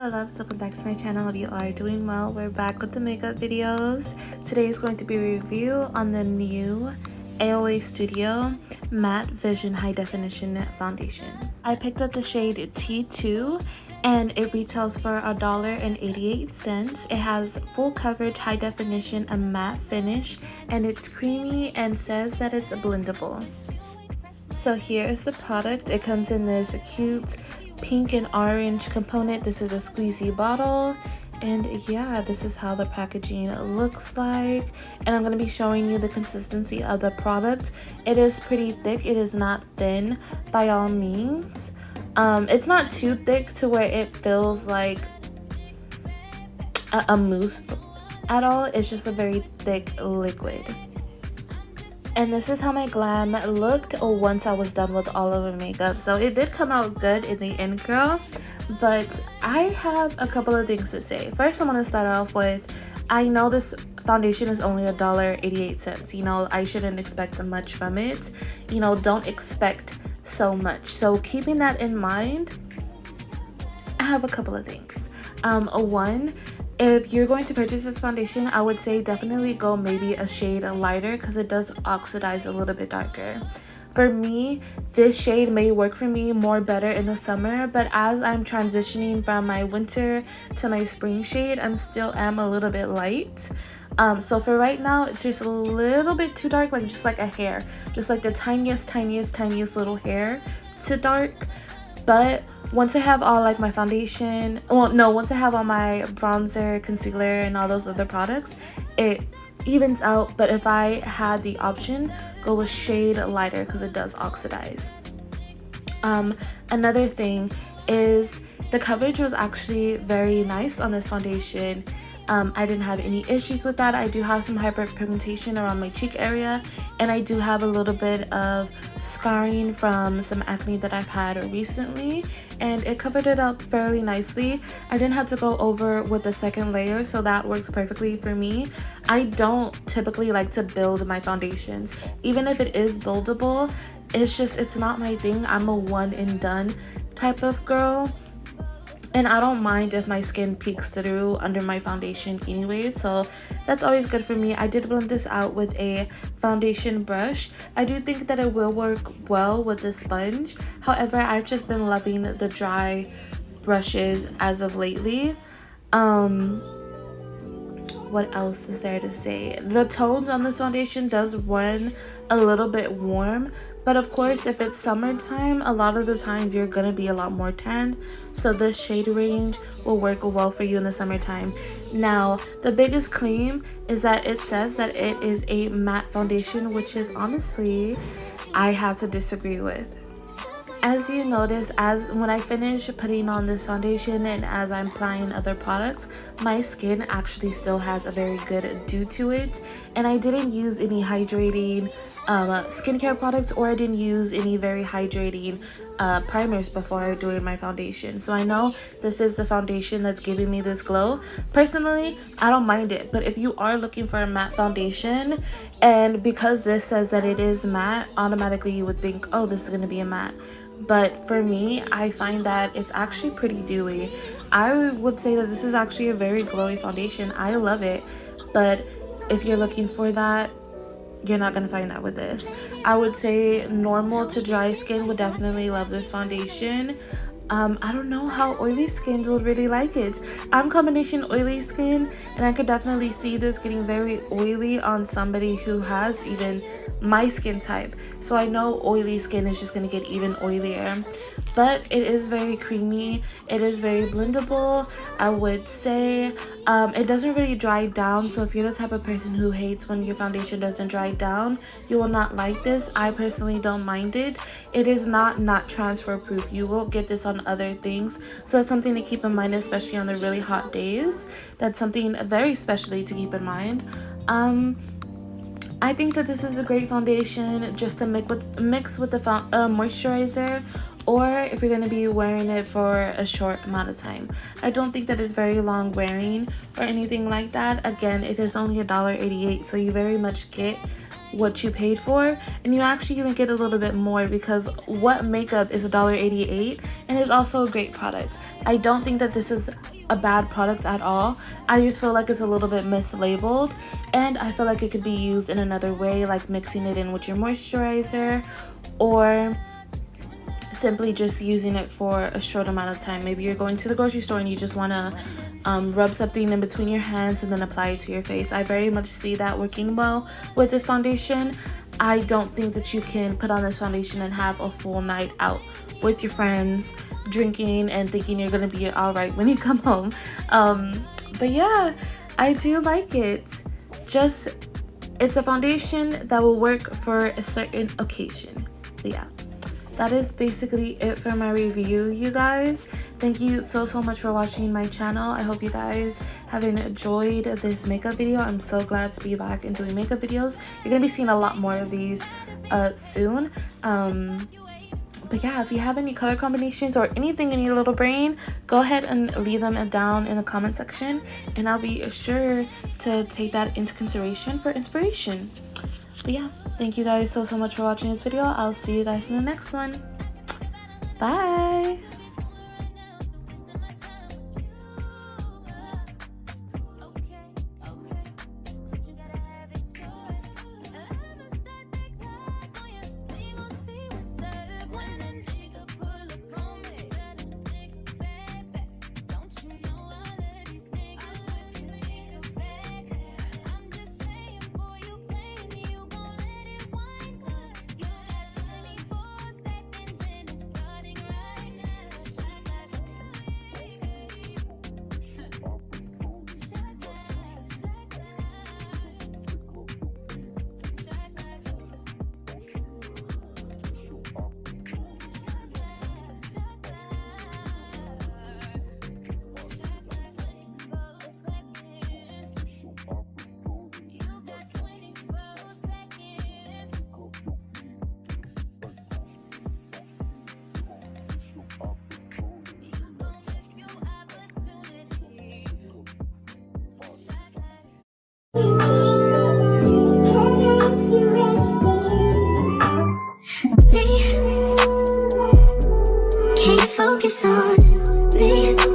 Hello loves, welcome back to my channel. Hope you are doing well. We're back with the makeup videos. Today is going to be a review on the new AOA Studio Matte Vision High Definition Foundation. I picked up the shade T2 and it retails for $1.88. It has full coverage, high definition, a matte finish, and it's creamy and says that it's blendable. So here is the product. It comes in this cute pink and orange component. This is a squeezy bottle, and yeah, this is how the packaging looks like. And I'm going to be showing you the consistency of the product. It is pretty thick. It is not thin by all means. It's not too thick to where it feels like a mousse at all. It's just a very thick liquid. And this is how my glam looked once I was done with all of the makeup. So it did come out good in the end, girl. But I have a couple of things to say. First, I want to start off with, I know this foundation is only $1.88. You know, I shouldn't expect much from it. You know, don't expect so much. So keeping that in mind, I have a couple of things. One, if you're going to purchase this foundation, I would say definitely go maybe a shade lighter because it does oxidize a little bit darker. For me, this shade may work for me more better in the summer, but as I'm transitioning from my winter to my spring shade, I still am a little bit light. So for right now, it's just a little bit too dark, like just like a hair, just like the tiniest little hair to dark. But once I have all like my foundation, once I have all my bronzer, concealer, and all those other products, it evens out. But if I had the option, go with shade lighter because it does oxidize. Another thing is the coverage was actually very nice on this foundation. I didn't have any issues with that. I do have some hyperpigmentation around my cheek area, and I do have a little bit of scarring from some acne that I've had recently, and it covered it up fairly nicely. I didn't have to go over with the second layer, so that works perfectly for me. I don't typically like to build my foundations. Even if it is buildable, it's not my thing. I'm a one and done type of girl. And I don't mind if my skin peeks through under my foundation anyway, so that's always good for me. I did blend this out with a foundation brush. I do think that it will work well with the sponge. However, I've just been loving the dry brushes as of lately. What else is there to say? The tones on this foundation does run a little bit warm, but of course if it's summertime, a lot of the times you're gonna be a lot more tanned, so this shade range will work well for you in the summertime. Now, the biggest claim is that it says that it is a matte foundation, which is honestly I have to disagree with. As you notice, when I finish putting on this foundation and as I'm applying other products, my skin actually still has a very good dew to it, and I didn't use any hydrating skincare products, or I didn't use any very hydrating primers before doing my foundation. So I know this is the foundation that's giving me this glow. Personally, I don't mind it, but if you are looking for a matte foundation, and because this says that it is matte, automatically you would think, oh, this is going to be a matte. But for me, I find that it's actually pretty dewy. I would say that this is actually a very glowy foundation. I love it, but if you're looking for that, you're not going to find that with this. I would say normal to dry skin would definitely love this foundation. I don't know how oily skins would really like it. I'm combination oily skin, and I could definitely see this getting very oily on somebody who has even my skin type. So I know oily skin is just going to get even oilier. But it is very creamy. It is very blendable, I would say. It doesn't really dry down, so if you're the type of person who hates when your foundation doesn't dry down, you will not like this. I personally don't mind it. It is not transfer proof. You will get this on other things, so it's something to keep in mind, especially on the really hot days. That's something very specially to keep in mind. I think that this is a great foundation just to mix with the moisturizer, or if you're going to be wearing it for a short amount of time. I don't think that it's very long wearing or anything like that. Again, it is only $1.88, so you very much get what you paid for, and you actually even get a little bit more because what makeup is $1.88 and is also a great product. I don't think that this is a bad product at all. I just feel like it's a little bit mislabeled, and I feel like it could be used in another way, like mixing it in with your moisturizer, or simply just using it for a short amount of time. Maybe you're going to the grocery store and you just want to rub something in between your hands and then apply it to your face. I very much see that working well with this foundation. I don't think that you can put on this foundation and have a full night out with your friends drinking and thinking you're gonna be all right when you come home. But yeah, I do like it. It's a foundation that will work for a certain occasion. But yeah, that is basically it for my review, you guys. Thank you so much for watching my channel. I hope you guys have enjoyed this makeup video. I'm so glad to be back and doing makeup videos. You're gonna be seeing a lot more of these soon. But yeah, if you have any color combinations or anything in your little brain, go ahead and leave them down in the comment section, and I'll be sure to take that into consideration for inspiration. But yeah, thank you guys so much for watching this video. I'll see you guys in the next one. Bye. Can't focus on me.